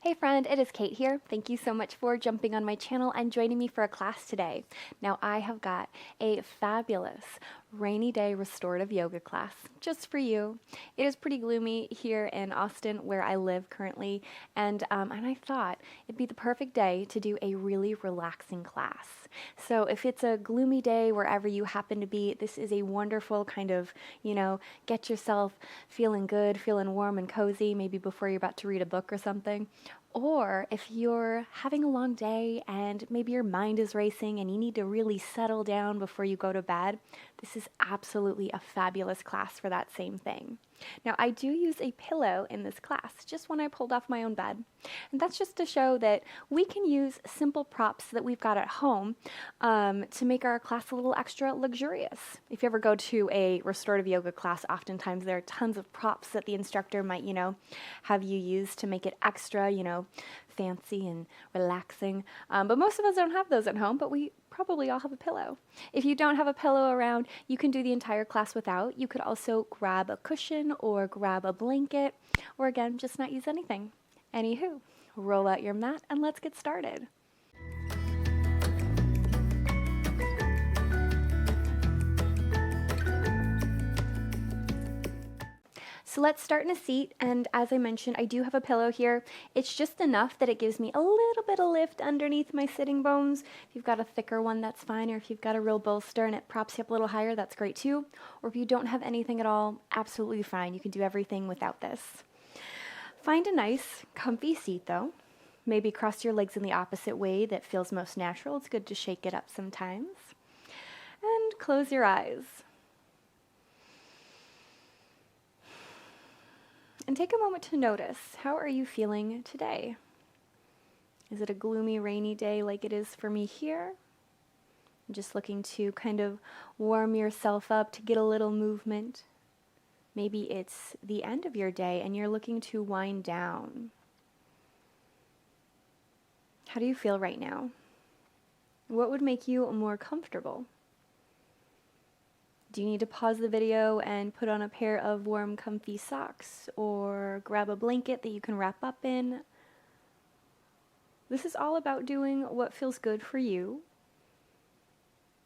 Hey friend, it is Kate here. Thank you so much for jumping on my channel and joining me for a class today. Now I have got a fabulous rainy day restorative yoga class just for you. It is pretty gloomy here in Austin where I live currently, and I thought it'd be the perfect day to do a really relaxing class. So if it's a gloomy day wherever you happen to be, this is a wonderful kind of, get yourself feeling good, feeling warm and cozy, maybe before you're about to read a book or something. Or if you're having a long day and maybe your mind is racing and you need to really settle down before you go to bed, this is absolutely a fabulous class for that same thing. Now, I do use a pillow in this class, just one I pulled off my own bed. And that's just to show that we can use simple props that we've got at home to make our class a little extra luxurious. If you ever go to a restorative yoga class, oftentimes there are tons of props that the instructor might, have you use to make it extra, fancy and relaxing. But most of us don't have those at home, but we probably all have a pillow. If you don't have a pillow around, you can do the entire class without. You could also grab a cushion or grab a blanket, or again, just not use anything. Anywho, roll out your mat and let's get started. So let's start in a seat, and as I mentioned, I do have a pillow here. It's just enough that it gives me a little bit of lift underneath my sitting bones. If you've got a thicker one, that's fine, or if you've got a real bolster and it props you up a little higher, that's great too. Or if you don't have anything at all, absolutely fine. You can do everything without this. Find a nice, comfy seat though. Maybe cross your legs in the opposite way that feels most natural. It's good to shake it up sometimes. And close your eyes. And take a moment to notice, how are you feeling today? Is it a gloomy, rainy day like it is for me here? Just looking to kind of warm yourself up, to get a little movement. Maybe it's the end of your day and you're looking to wind down. How do you feel right now? What would make you more comfortable? Do you need to pause the video and put on a pair of warm, comfy socks or grab a blanket that you can wrap up in? This is all about doing what feels good for you,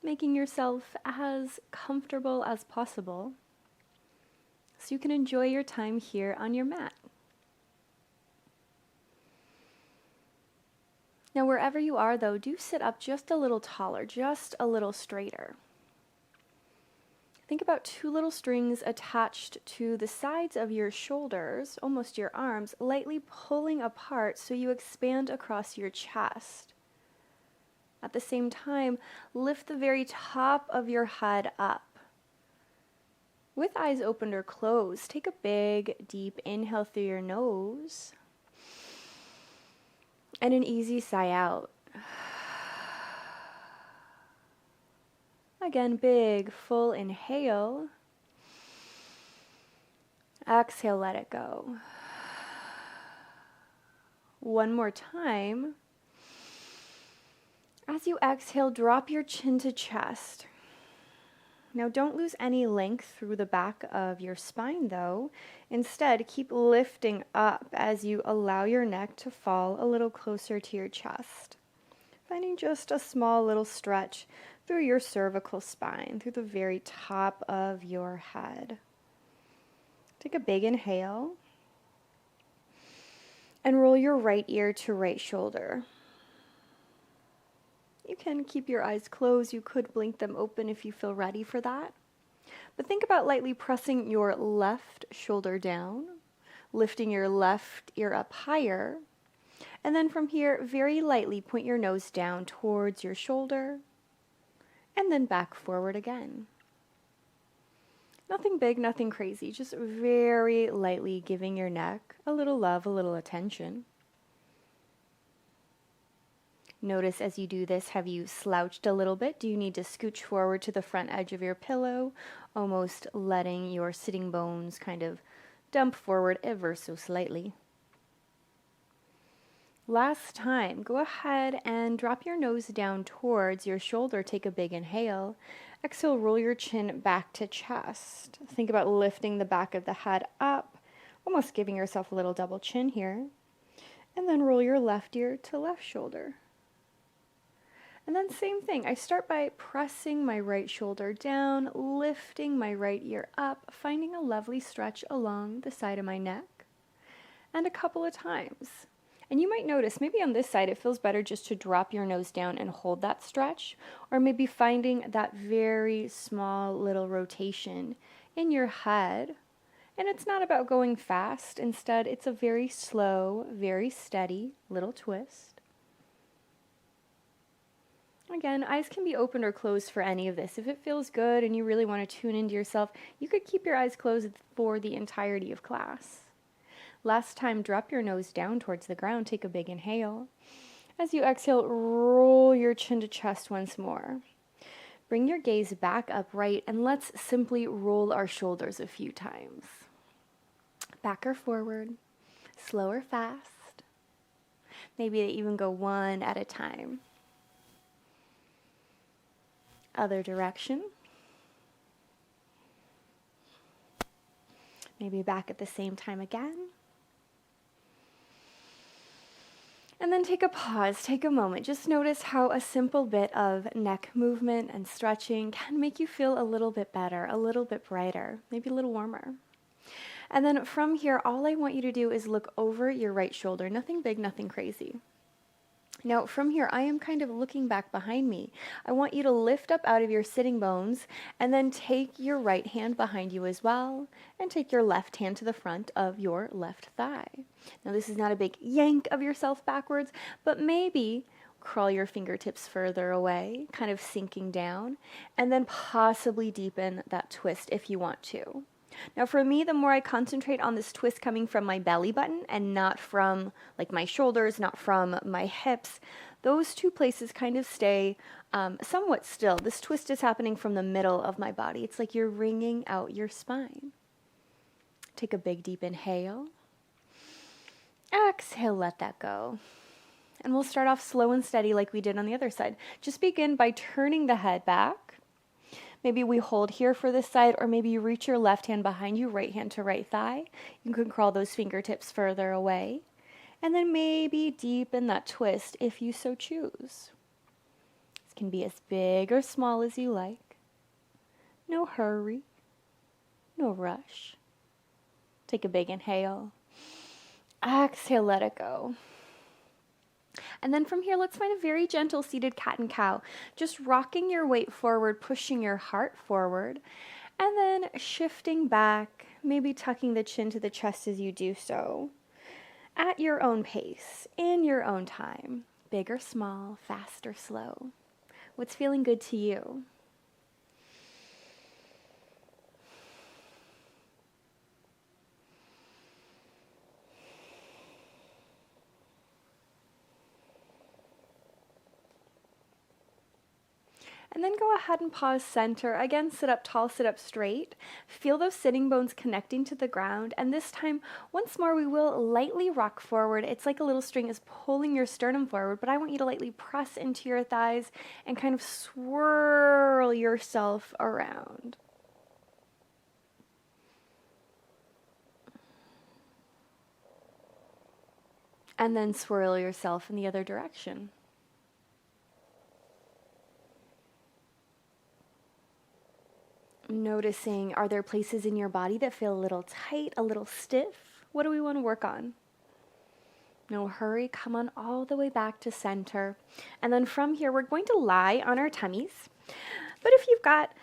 making yourself as comfortable as possible so you can enjoy your time here on your mat. Now, wherever you are, though, do sit up just a little taller, just a little straighter. Think about two little strings attached to the sides of your shoulders, almost your arms, lightly pulling apart so you expand across your chest. At the same time, lift the very top of your head up. With eyes opened or closed, take a big, deep inhale through your nose and an easy sigh out. Again, big, full inhale. Exhale, let it go. One more time. As you exhale, drop your chin to chest. Now, don't lose any length through the back of your spine, though. Instead, keep lifting up as you allow your neck to fall a little closer to your chest. Finding just a small little stretch through your cervical spine, through the very top of your head. Take a big inhale and roll your right ear to right shoulder. You can keep your eyes closed. You could blink them open if you feel ready for that. But think about lightly pressing your left shoulder down, lifting your left ear up higher, and then from here, very lightly point your nose down towards your shoulder, and then back forward again. Nothing big, nothing crazy, just very lightly giving your neck a little love, a little attention. Notice as you do this, have you slouched a little bit? Do you need to scooch forward to the front edge of your pillow, almost letting your sitting bones kind of dump forward ever so slightly? Last time, go ahead and drop your nose down towards your shoulder. Take a big inhale. Exhale, roll your chin back to chest. Think about lifting the back of the head up, almost giving yourself a little double chin here. And then roll your left ear to left shoulder. And then same thing, I start by pressing my right shoulder down, lifting my right ear up, finding a lovely stretch along the side of my neck, and a couple of times. And you might notice, maybe on this side, it feels better just to drop your nose down and hold that stretch, or maybe finding that very small little rotation in your head. And it's not about going fast. Instead, it's a very slow, very steady little twist. Again, eyes can be opened or closed for any of this. If it feels good and you really want to tune into yourself, you could keep your eyes closed for the entirety of class. Last time, drop your nose down towards the ground. Take a big inhale. As you exhale, roll your chin to chest once more. Bring your gaze back upright and let's simply roll our shoulders a few times. Back or forward, slow or fast. Maybe they even go one at a time. Other direction. Maybe back at the same time again. And then take a pause, take a moment. Just notice how a simple bit of neck movement and stretching can make you feel a little bit better, a little bit brighter, maybe a little warmer. And then from here, all I want you to do is look over your right shoulder. Nothing big, nothing crazy. Now from here, I am kind of looking back behind me. I want you to lift up out of your sitting bones and then take your right hand behind you as well and take your left hand to the front of your left thigh. Now this is not a big yank of yourself backwards, but maybe crawl your fingertips further away, kind of sinking down, and then possibly deepen that twist if you want to. Now for me, the more I concentrate on this twist coming from my belly button and not from like my shoulders, not from my hips, those two places kind of stay somewhat still. This twist is happening from the middle of my body. It's like you're wringing out your spine. Take a big deep inhale. Exhale, let that go. And we'll start off slow and steady like we did on the other side. Just begin by turning the head back. Maybe we hold here for this side, or maybe you reach your left hand behind you, right hand to right thigh. You can crawl those fingertips further away. And then maybe deepen that twist if you so choose. This can be as big or small as you like. No hurry, no rush. Take a big inhale. Exhale, let it go. And then from here, let's find a very gentle seated cat and cow. Just rocking your weight forward, pushing your heart forward, and then shifting back, maybe tucking the chin to the chest as you do so. At your own pace, in your own time, big or small, fast or slow. What's feeling good to you? And then go ahead and pause center. Again, sit up tall, sit up straight. Feel those sitting bones connecting to the ground. And this time, once more, we will lightly rock forward. It's like a little string is pulling your sternum forward, but I want you to lightly press into your thighs and kind of swirl yourself around. And then swirl yourself in the other direction. Noticing, are there places in your body that feel a little tight, a little stiff? What do we want to work on? No hurry, come on all the way back to center. And then from here, we're going to lie on our tummies. But if you've got,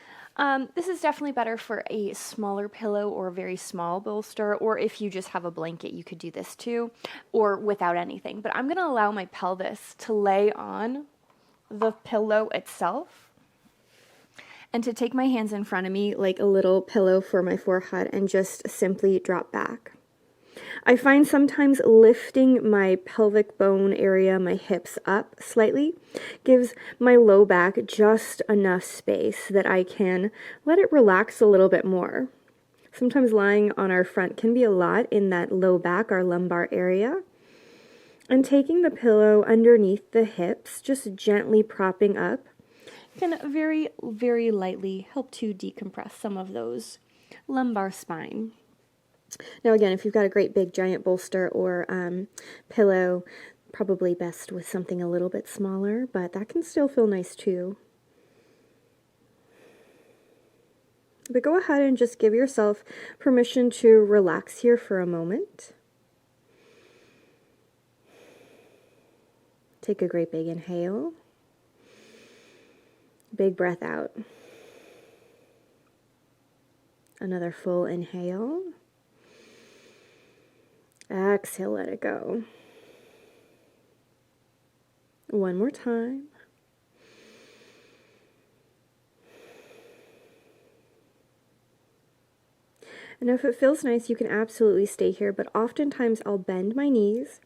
this is definitely better for a smaller pillow or a very small bolster, or if you just have a blanket, you could do this too, or without anything. But I'm going to allow my pelvis to lay on the pillow itself, and to take my hands in front of me like a little pillow for my forehead and just simply drop back. I find sometimes lifting my pelvic bone area, my hips up slightly, gives my low back just enough space that I can let it relax a little bit more. Sometimes lying on our front can be a lot in that low back, our lumbar area. And taking the pillow underneath the hips, just gently propping up, can very, very lightly help to decompress some of those lumbar spine. Now again, if you've got a great big giant bolster or pillow, probably best with something a little bit smaller, but that can still feel nice too. But go ahead and just give yourself permission to relax here for a moment. Take a great big inhale. Big breath out. Another full inhale. Exhale, let it go. One more time. And if it feels nice, you can absolutely stay here, but oftentimes I'll bend my knees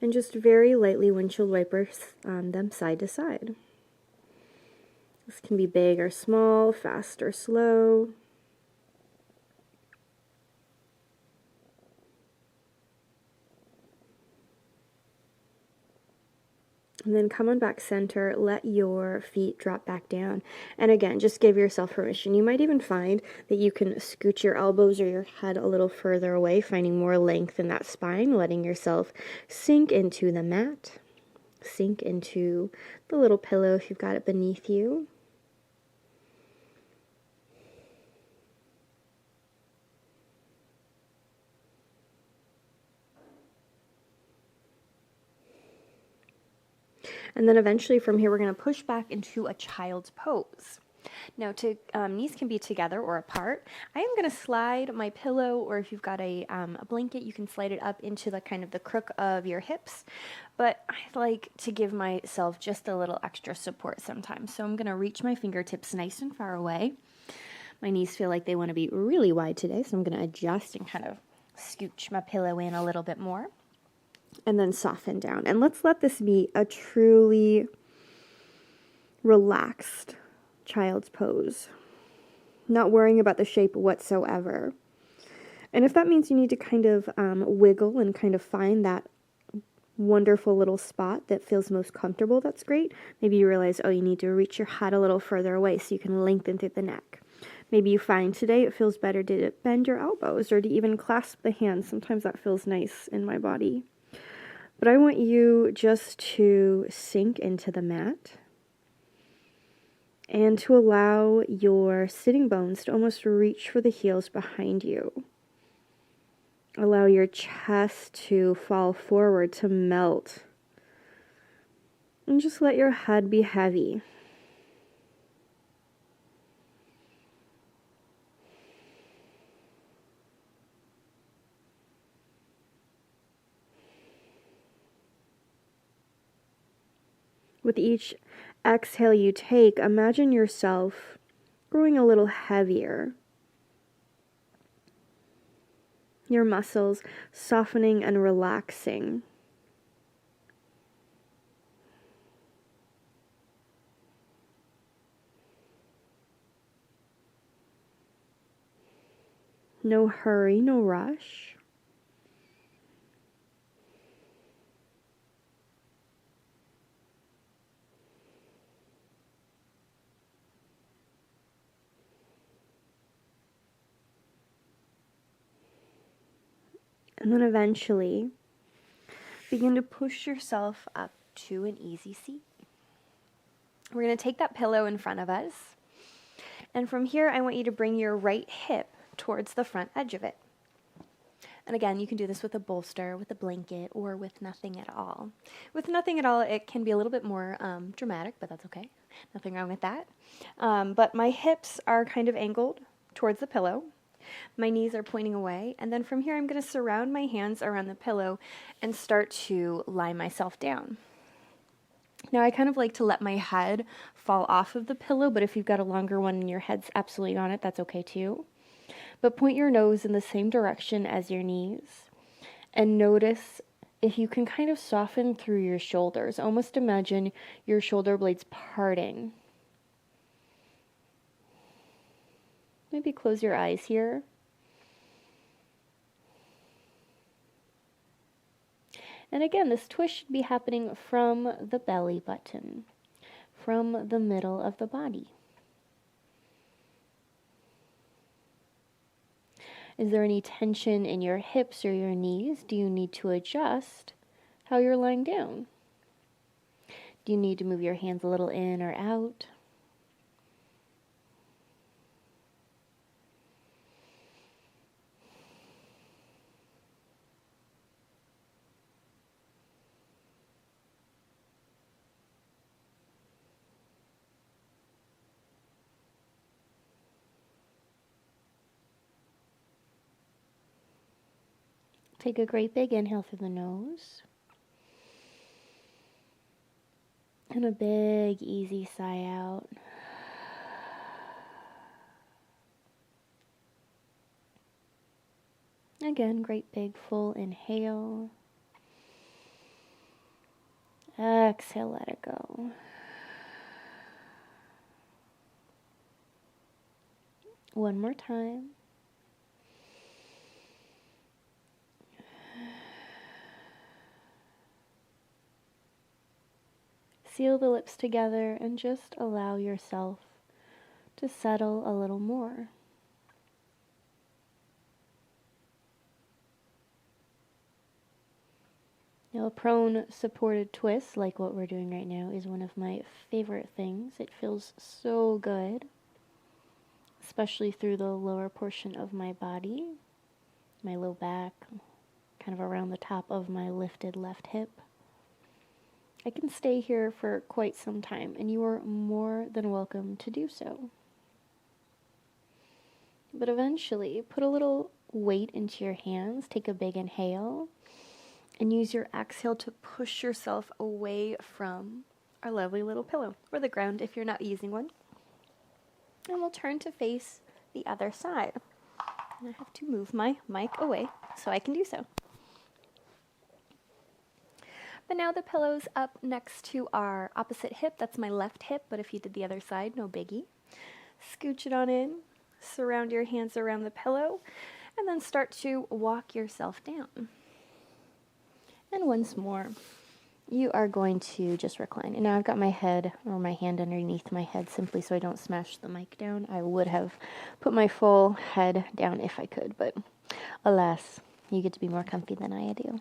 and just very lightly windshield wiper them side to side. This can be big or small, fast or slow. And then come on back center, let your feet drop back down. And again, just give yourself permission. You might even find that you can scoot your elbows or your head a little further away, finding more length in that spine, letting yourself sink into the mat, sink into the little pillow if you've got it beneath you. And then eventually from here, we're going to push back into a child's pose. Now, knees can be together or apart. I am going to slide my pillow, or if you've got a blanket, you can slide it up into the kind of the crook of your hips. But I like to give myself just a little extra support sometimes. So I'm going to reach my fingertips nice and far away. My knees feel like they want to be really wide today, so I'm going to adjust and kind of scooch my pillow in a little bit more. And then soften down. And let's let this be a truly relaxed child's pose. Not worrying about the shape whatsoever. And if that means you need to kind of wiggle and kind of find that wonderful little spot that feels most comfortable, that's great. Maybe you realize, oh, you need to reach your head a little further away so you can lengthen through the neck. Maybe you find today it feels better to bend your elbows or to even clasp the hands. Sometimes that feels nice in my body. But I want you just to sink into the mat and to allow your sitting bones to almost reach for the heels behind you. Allow your chest to fall forward, to melt. And just let your head be heavy. With each exhale you take, imagine yourself growing a little heavier. Your muscles softening and relaxing. No hurry, no rush. And then eventually, begin to push yourself up to an easy seat. We're going to take that pillow in front of us. And from here, I want you to bring your right hip towards the front edge of it. And again, you can do this with a bolster, with a blanket, or with nothing at all. With nothing at all, it can be a little bit more dramatic, but that's okay. Nothing wrong with that. But my hips are kind of angled towards the pillow. My knees are pointing away, and then from here I'm going to surround my hands around the pillow and start to lie myself down. Now I kind of like to let my head fall off of the pillow, but if you've got a longer one and your head's absolutely on it, that's okay too. But point your nose in the same direction as your knees, and notice if you can kind of soften through your shoulders. Almost imagine your shoulder blades parting. Maybe close your eyes here. And again, this twist should be happening from the belly button, from the middle of the body. Is there any tension in your hips or your knees? Do you need to adjust how you're lying down? Do you need to move your hands a little in or out? Take a great big inhale through the nose. And a big, easy sigh out. Again, great big full inhale. Exhale, let it go. One more time. Seal the lips together and just allow yourself to settle a little more. Now, a prone supported twist, like what we're doing right now, is one of my favorite things. It feels so good, especially through the lower portion of my body, my low back, kind of around the top of my lifted left hip. I can stay here for quite some time, and you are more than welcome to do so. But eventually, put a little weight into your hands, take a big inhale, and use your exhale to push yourself away from our lovely little pillow, or the ground if you're not using one. And we'll turn to face the other side. And I have to move my mic away so I can do so. But now the pillow's up next to our opposite hip. That's my left hip, but if you did the other side, no biggie. Scooch it on in, surround your hands around the pillow, and then start to walk yourself down. And once more, you are going to just recline. And now I've got my head or my hand underneath my head simply so I don't smash the mic down. I would have put my full head down if I could, but alas, you get to be more comfy than I do.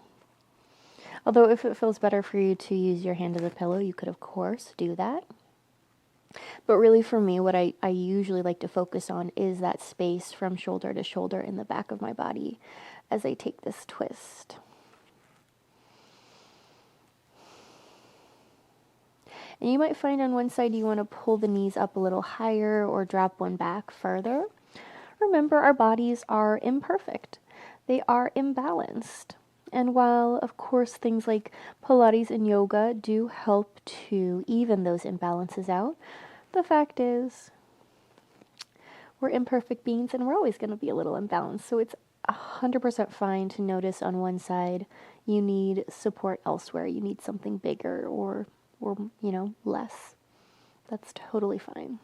Although if it feels better for you to use your hand as a pillow, you could of course do that. But really for me, what I usually like to focus on is that space from shoulder to shoulder in the back of my body as I take this twist. And you might find on one side you want to pull the knees up a little higher or drop one back further. Remember, our bodies are imperfect. They are imbalanced. And while, of course, things like Pilates and yoga do help to even those imbalances out, the fact is we're imperfect beings and we're always going to be a little imbalanced. So it's 100% fine to notice on one side you need support elsewhere. You need something bigger or less. That's totally fine.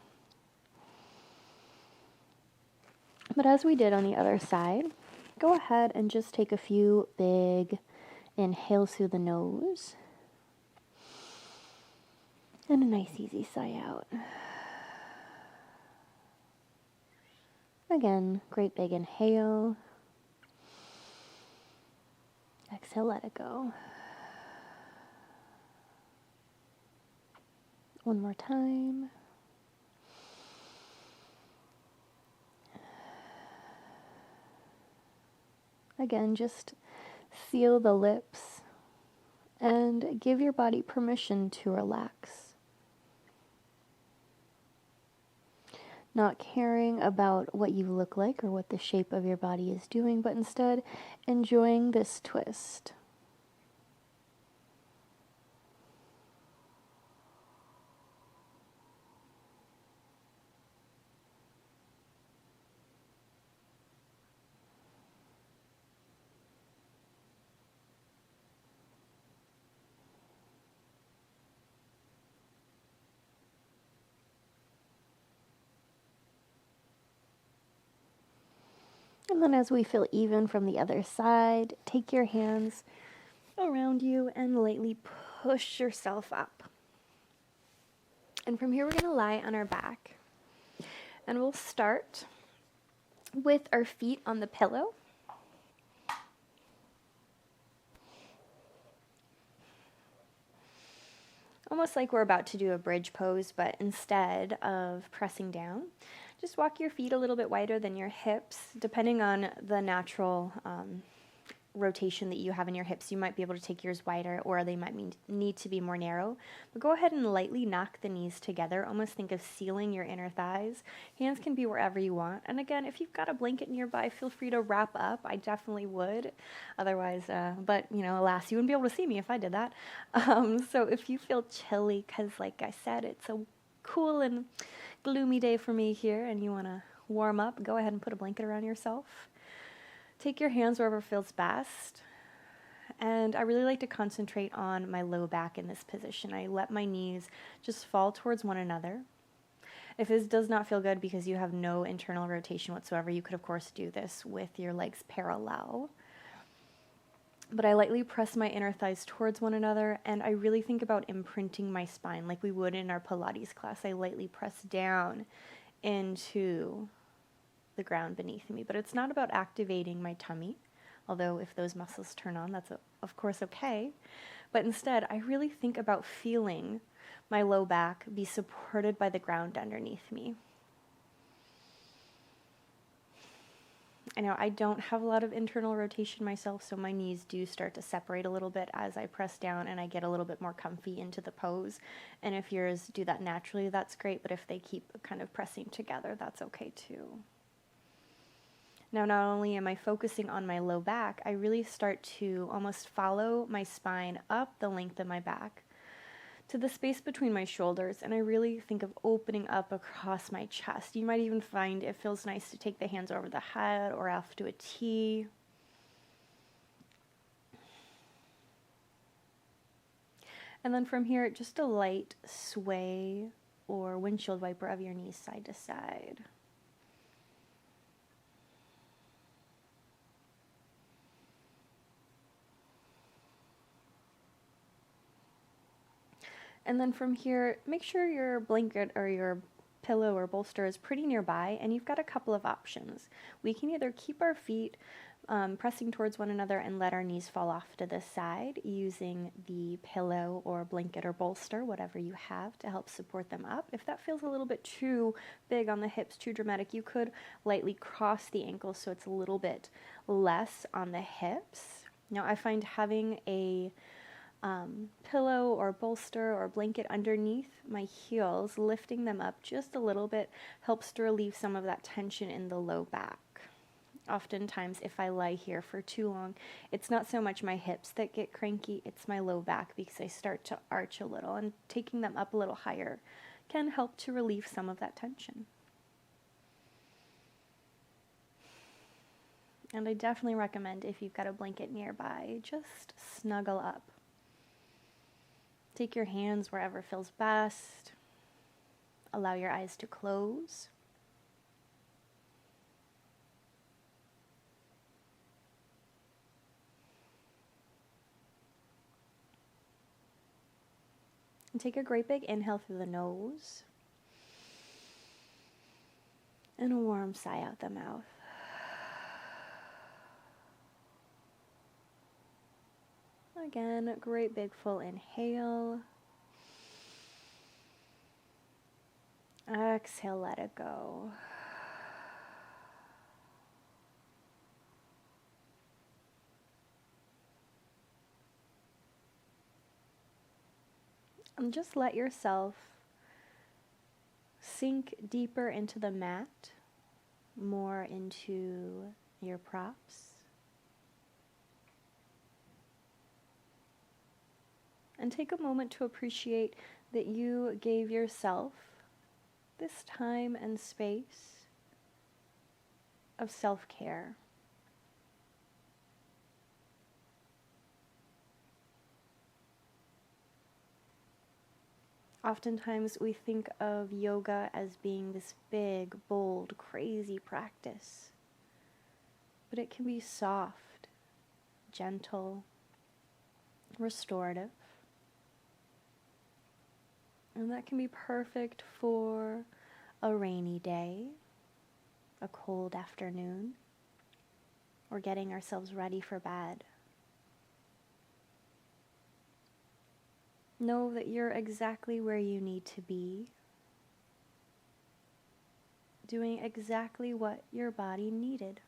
But as we did on the other side, go ahead and just take a few big inhales through the nose. And a nice easy sigh out. Again, great big inhale. Exhale, let it go. One more time. Again, just seal the lips and give your body permission to relax. Not caring about what you look like or what the shape of your body is doing, but instead enjoying this twist. And then as we feel even from the other side, take your hands around you and lightly push yourself up. And from here we're going to lie on our back. And we'll start with our feet on the pillow. Almost like we're about to do a bridge pose, but instead of pressing down, just walk your feet a little bit wider than your hips. Depending on the natural rotation that you have in your hips, you might be able to take yours wider, or they might need to be more narrow. But go ahead and lightly knock the knees together. Almost think of sealing your inner thighs. Hands can be wherever you want. And again, if you've got a blanket nearby, feel free to wrap up. I definitely would. Otherwise, but alas, you wouldn't be able to see me if I did that. So if you feel chilly, because like I said, it's a cool and gloomy day for me here, and you want to warm up, go ahead and put a blanket around yourself. Take your hands wherever feels best. And I really like to concentrate on my low back in this position. I let my knees just fall towards one another. If this does not feel good because you have no internal rotation whatsoever, you could of course do this with your legs parallel. But I lightly press my inner thighs towards one another, and I really think about imprinting my spine like we would in our Pilates class. I lightly press down into the ground beneath me, but it's not about activating my tummy, although if those muscles turn on, that's of course okay. But instead, I really think about feeling my low back be supported by the ground underneath me. I know I don't have a lot of internal rotation myself, so my knees do start to separate a little bit as I press down and I get a little bit more comfy into the pose. And if yours do that naturally, that's great, but if they keep kind of pressing together, that's okay too. Now, not only am I focusing on my low back, I really start to almost follow my spine up the length of my back to the space between my shoulders, and I really think of opening up across my chest. You might even find it feels nice to take the hands over the head or off to a T. And then from here, just a light sway or windshield wiper of your knees side to side. And then from here, make sure your blanket or your pillow or bolster is pretty nearby, and you've got a couple of options. We can either keep our feet pressing towards one another and let our knees fall off to the side using the pillow or blanket or bolster, whatever you have, to help support them up. If that feels a little bit too big on the hips, too dramatic, you could lightly cross the ankles so it's a little bit less on the hips. Now, I find having a pillow or bolster or blanket underneath my heels, lifting them up just a little bit, helps to relieve some of that tension in the low back. Oftentimes, if I lie here for too long, it's not so much my hips that get cranky, it's my low back because I start to arch a little, and taking them up a little higher can help to relieve some of that tension. And I definitely recommend, if you've got a blanket nearby, just snuggle up. Take your hands wherever feels best. Allow your eyes to close. And take a great big inhale through the nose. And a warm sigh out the mouth. Again, great big full inhale. Exhale, let it go. And just let yourself sink deeper into the mat, more into your props. And take a moment to appreciate that you gave yourself this time and space of self-care. Oftentimes we think of yoga as being this big, bold, crazy practice, but it can be soft, gentle, restorative. And that can be perfect for a rainy day, a cold afternoon, or getting ourselves ready for bed. Know that you're exactly where you need to be, doing exactly what your body needed.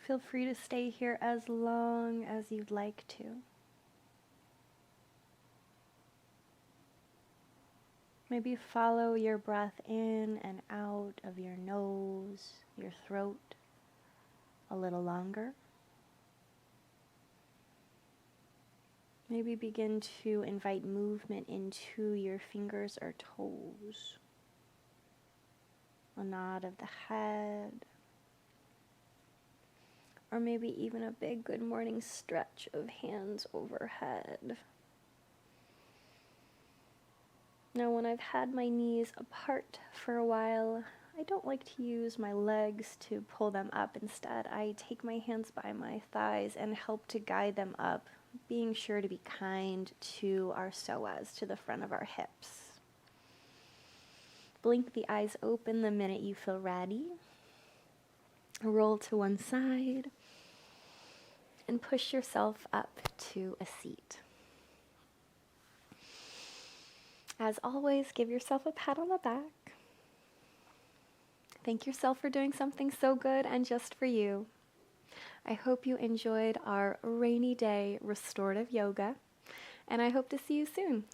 Feel free to stay here as long as you'd like to. Maybe follow your breath in and out of your nose, your throat, a little longer. Maybe begin to invite movement into your fingers or toes. A nod of the head. Or maybe even a big good morning stretch of hands overhead. Now, when I've had my knees apart for a while, I don't like to use my legs to pull them up. Instead, I take my hands by my thighs and help to guide them up, being sure to be kind to our psoas, to the front of our hips. Blink the eyes open the minute you feel ready. Roll to one side and push yourself up to a seat. As always, give yourself a pat on the back. Thank yourself for doing something so good and just for you. I hope you enjoyed our rainy day restorative yoga, and I hope to see you soon.